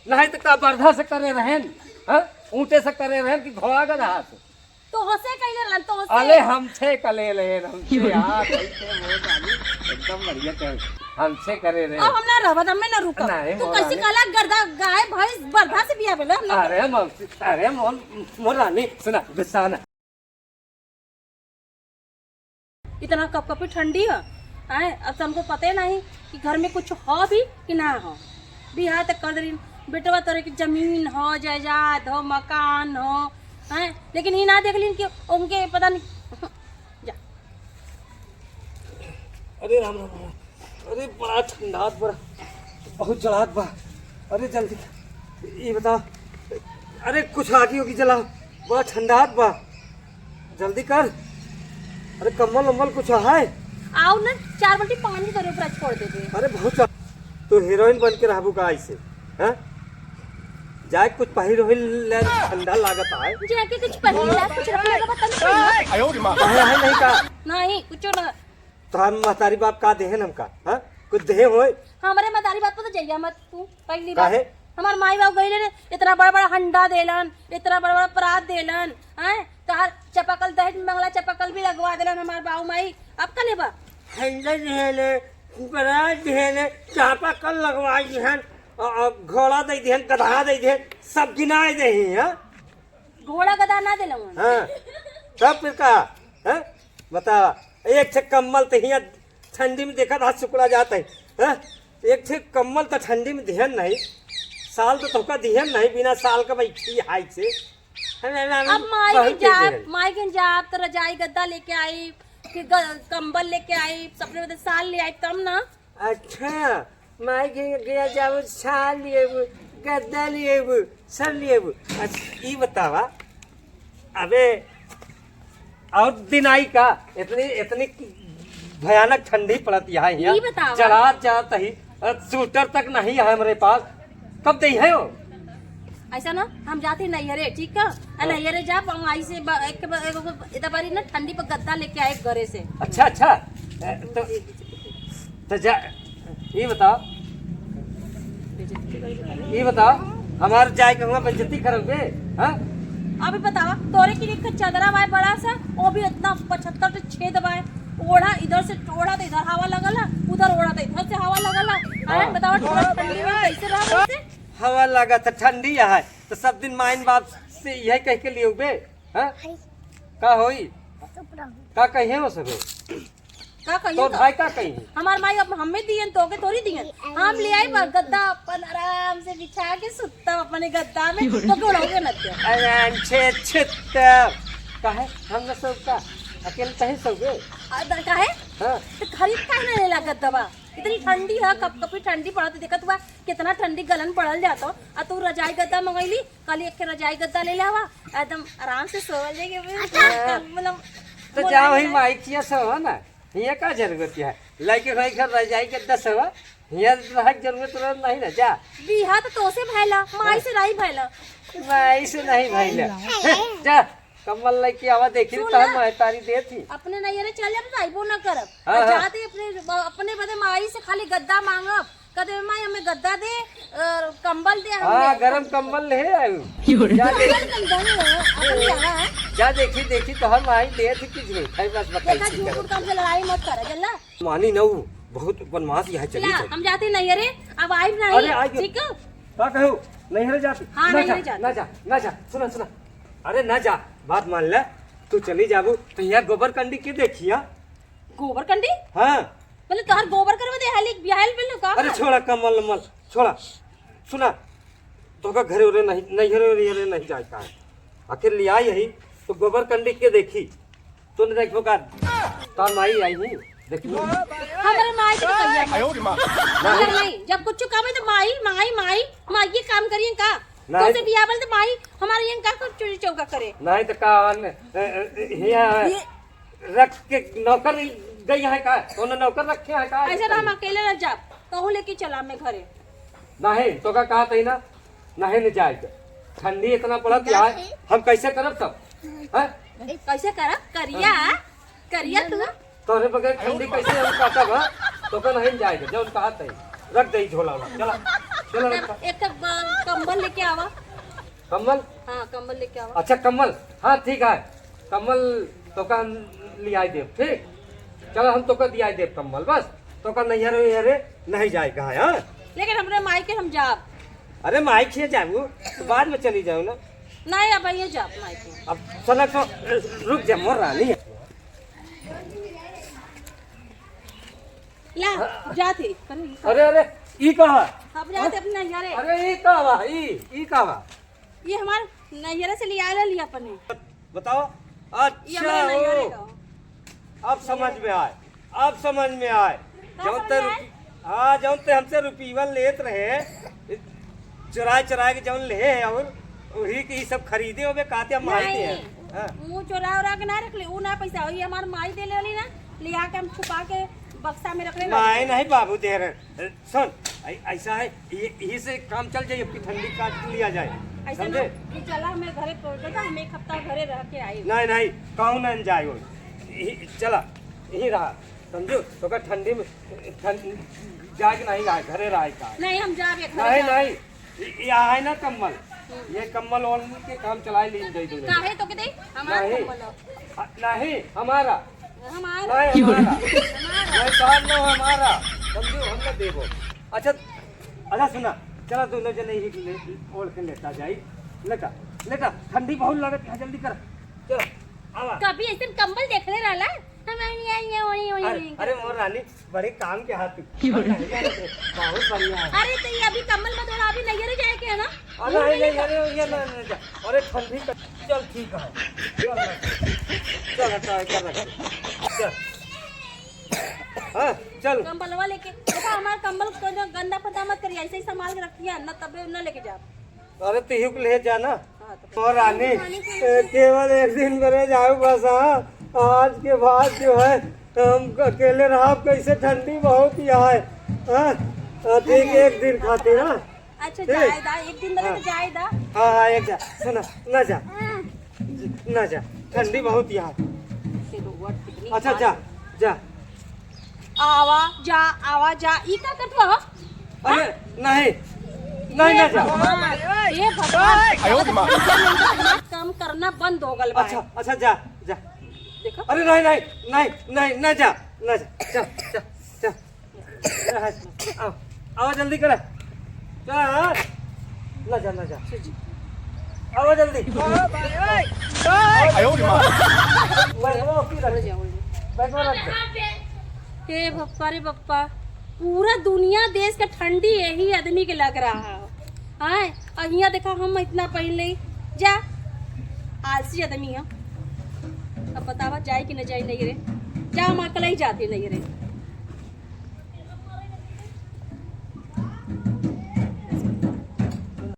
नहीं तो का बर्धा से करे रहेन, हाँ ऊँटे से करे रहेन कि घोड़ा गधा से। तो होसे कइले रहन तो होसे अले हमसे कले रहे हमसे यार कैसे वो जानी एकदम बढ़िया कर हमसे करे रहे। अब हम ना रहबत हमें ना रुका नहीं, तू मोरा कैसे नहीं। काला गर्दा गाय भैंस बर्धा से बिया भेल हम अरे मौसी अरे मोर रानी सुना गुस्सा ना। इतना कपकपी ठंडी है आए अब तो हमको पता ही नहीं कि घर में कुछ हो भी कि ना हो बिहार तक कर दे बेटवा तोरे की जमीन हो जायदाद हो मकान हो हैं लेकिन ये ना देख लीन कि उनके पता नहीं जा। अरे राम राम राम। अरे बड़ा ठंडा बड़ा बहुत जलात बा। अरे जल्दी ये बताओ अरे कुछ आगी होगी जला बड़ा ठंडा बा जल्दी कर। अरे कम्बल वम्बल कुछ है? आओ ना 4 बाल्टी पानी तोरे ऊपर छोड़ देते। अरे बहुत तो हीरोइन बन के रहबू का ऐसे हैं? जाए कुछ पहिर होइल ले ठंडा लागत है। जाके कुछ पहले कुछ रखने का बता है नहीं का नहीं कुछ ना तो हम महतारी बाप का देहन हमका हैं? कुछ देह होए हमारे मदारी बात पर तो जाइया मत तू पहली बात काहे? हमार माई बाप गइले ने इतना बड़ा बड़ा हंडा देलन इतना बड़ा बड़ा परात देलन हैं तहार चपाकल दहेज में मंगला चपाकल भी लगवा देलन हमार बाऊ माई अब का लेबा हंडा देहले बरात देहले चापा कल लगवाई देहन घोड़ा दे देहन गधा दे देहन सब गिनाए देही हैं? घोड़ा गधा ना देलन हाँ सब फिर का हैं? बता एक छे कम्बल तो हिया ठंडी में देखा हाथ सुकड़ा जाता है हैं? एक छे कम्बल तो ठंडी में देहन नहीं साल तो तोका दिहन नहीं बिना साल का बैठी हाई से। अब माई के जाब तो रजाई गद्दा लेके आई फिर कंबल लेके आई सपने बदे साल ले आई तब ना। अच्छा माई के गया जाओ साल लिए गद्दा लिए सब लिए। अच्छा ये बतावा अबे और दिन आई का इतनी इतनी भयानक ठंडी पड़ती है यहाँ चला जाता ही स्वेटर तक नहीं है हमारे पास कब दे है वो ऐसा ना हम जाते नैहरे ठीक है नैहरे जा आई से एक बारी ना ठंडी पर गद्दा लेके आए घरे से। अच्छा अच्छा तो जा ये बताओ हमारे जाए के हुआ बेइज्जती करोगे हाँ? अभी बतावा तोरे की एक चदरा बाय बड़ा सा वो भी इतना 75 छेद बाय ओढ़ा इधर से ओढ़ा तो इधर हवा लगला उधर ओढ़ा तो इधर से हवा लगला अरे बतावा ठंडी में कैसे रहा कैसे हवा लगा था ठंडी है तो सब दिन माइन बाप से यही कह के लिए बे हाँ? का होई का कही है वो सब का कहिए तो भाई का कही हमार माई अब हमें दियन तो के थोड़ी दियन हम ले आई गद्दा अपन आराम से बिछा के सुत्ता अपने गद्दा में तो कोड़ोगे न ते अरे छे काहे हम न सब का अकेले तहे सोगे काहे हां तो खरीद काहे न लेला गद्दा बा इतनी ठंडी है कपकपी ठंडी पड़त देखत बा कितना ठंडी गलन पड़ल जातो आ तू रजाई गद्दा मंगैली कल एक रजाई गद्दा ले लेवा एकदम आराम से सोवल जाएगे मतलब तो जाओ ही माई किया सब है ना ये का जरूरत है लड़के भाई घर रजाई गद्दा सब ये रह जरूरत नहीं ना जा बिहा तो तोसे भैला माई से नहीं भैला माई से नहीं भैला जा कम्बल लेके आवा देखी तो हम तारी दे थी अपने नैयरे चले अब जाइबो ना करब हाँ, जाते अपने बदे माई से खाली गद्दा मांगब कदे माई हमें गद्दा दे कंबल दे हां गरम कंबल ले आयो जा देखी तो हम आई दे थी कि नहीं खाई बस बताई झूठ काम से लड़ाई मत कर जल्ला मानी न बहुत बनमास यहाँ चली हम जाते नैयरे अब आई नहीं ठीक है का कहू नैहरे जाती हां नैयरे जाते ना जा सुना अरे ना जा बात मान ले तू चली जाबू तो यहाँ गोबर कंडी के देखिया गोबर कंडी हाँ मतलब तोहर गोबर करवे दे हाली बियाहल बिल का अरे छोड़ा कमल मल छोड़ा सुना तो का घरे उरे नहीं जाए का आखिर लिया यही तो गोबर कंडी के देखी तो ने देखो का तार माई आई नहीं देखी हमारे माई तो कहिया मगर नहीं जब कुछ काम है तो माई ये काम करिए का तो से बियाह बल तो माई हमारे यहां का कुछ चोरी चौका करे नहीं तो कान रख के नौकर गई है का कौन नौकर रखे है का ऐसे हम अकेले न जा कहूं लेके चला मैं घरे नहीं तो का कहा तई ना नहीं न जाए ठंडी इतना पड़त यार हम कैसे करब तब हैं कैसे करब करिया तू तोरे बगैर ठंडी कैसे हम काटब तो का नहीं जाएगा जब कहा तई रख दई झोला चला चलो एक कंबल लेके आवा। कम्बल। हाँ कंबल लेके आवा। अच्छा कम्बल, हाँ ठीक है, कम्बल तो का हम लिया देव, ठीक। चलो हम तो का दिया देव कम्बल, बस तो का नैहरे नहीं जाएगा, हाँ। लेकिन हमरे माई के हम जाब। अरे माई खिए जाऊ तो बाद में चली जाऊ ना। नहीं अब ये जाब माई के। अब चलो तो रुक जा मोर रानी। ला जा थे। अरे अरे ई कहा? अब जाते अपने नैहरे। अरे ई कहा? ई कहा? ये हमारे नैहरे से लिया अपने। बताओ। ये हमारे नैहरे अच्छा का। अब समझ में आए, अब समझ में आए। जौन ते हाँ जौन ते हमसे रुपीवा लेत रहे, चुरा के जौन ले और वही के सब खरीदे होबे कहते हम माई दे हैं। मुंह चोरा के ना रख ले, वो ना पैसा हो, ये हमार माई दे ले ना, लिया के हम छुपा के बक्सा में रख ले। माई नहीं बाबू दे रहे। सुन ऐसा है, यही से काम चल जाए, अपनी ठंडी काट लिया जाए, ऐसा समझे? कि चला हमें घरे पहुंचा था, हम एक हफ्ता घरे रह के आई। नहीं कहूँ न जाए वो, चला यही रहा, समझो तो का ठंडी में जाके नहीं रहा, घरे रहा का नहीं हम जा नहीं यहाँ है ना कम्बल, ये कम्बल और के काम चलाए लीन दे दो। काहे तो के दे हमारा नहीं कंबल हो। नहीं हमारा हमारा नहीं हमारा नहीं काम ना हमारा, समझो हम ना देवो। अच्छा सुना, चला दोनों जने ही ओढ़ के लेता जाई, लेटा ठंडी बहुत लगत है, जल्दी कर चलो आवा। कभी ऐसे कंबल देखले रहला अरे मोर रानी बड़े काम के हाथ बहुत बढ़िया है। अरे तो ये अभी कंबल मत ओढ़ा, अभी नैहरे जाए के है ना। नहीं अरे ये ना जा, अरे ठंडी का चल ठीक है, चल हटा कर रख चल, हाँ चल। कंबलवा लेके देखा, हमारा कंबल को गंदा पता मत करिए, ऐसे ही संभाल के रखिए ना, तब न लेके जा। अरे तिहु को ले जाना मोर रानी, केवल एक दिन करे जाऊ बस। हाँ आज के बाद जो है हम अकेले रहा, कैसे ठंडी बहुत यहाँ है। हाँ ठीक, एक दिन खाती ना। अच्छा जायदा एक दिन लगे तो जायदा। हाँ एक जा, सुना ना जा ठंडी बहुत यहाँ। अच्छा जा आवा जा ई का कटवा। अरे नहीं ना जा। ये भगवान काम करना बंद हो गल। अच्छा जा देखो अरे नहीं ना जा चल आओ जल्दी करे, चल ना जा आओ जल्दी। हे बप्पा रे बप्पा, पूरा दुनिया देश का ठंडी यही आदमी के लग रहा है। और यहाँ देखा हम इतना पहले जा आलसी आदमी है। अब बतावा जाए कि न जाए नहीं रे, जा हम अकेले ही जाते नहीं रे।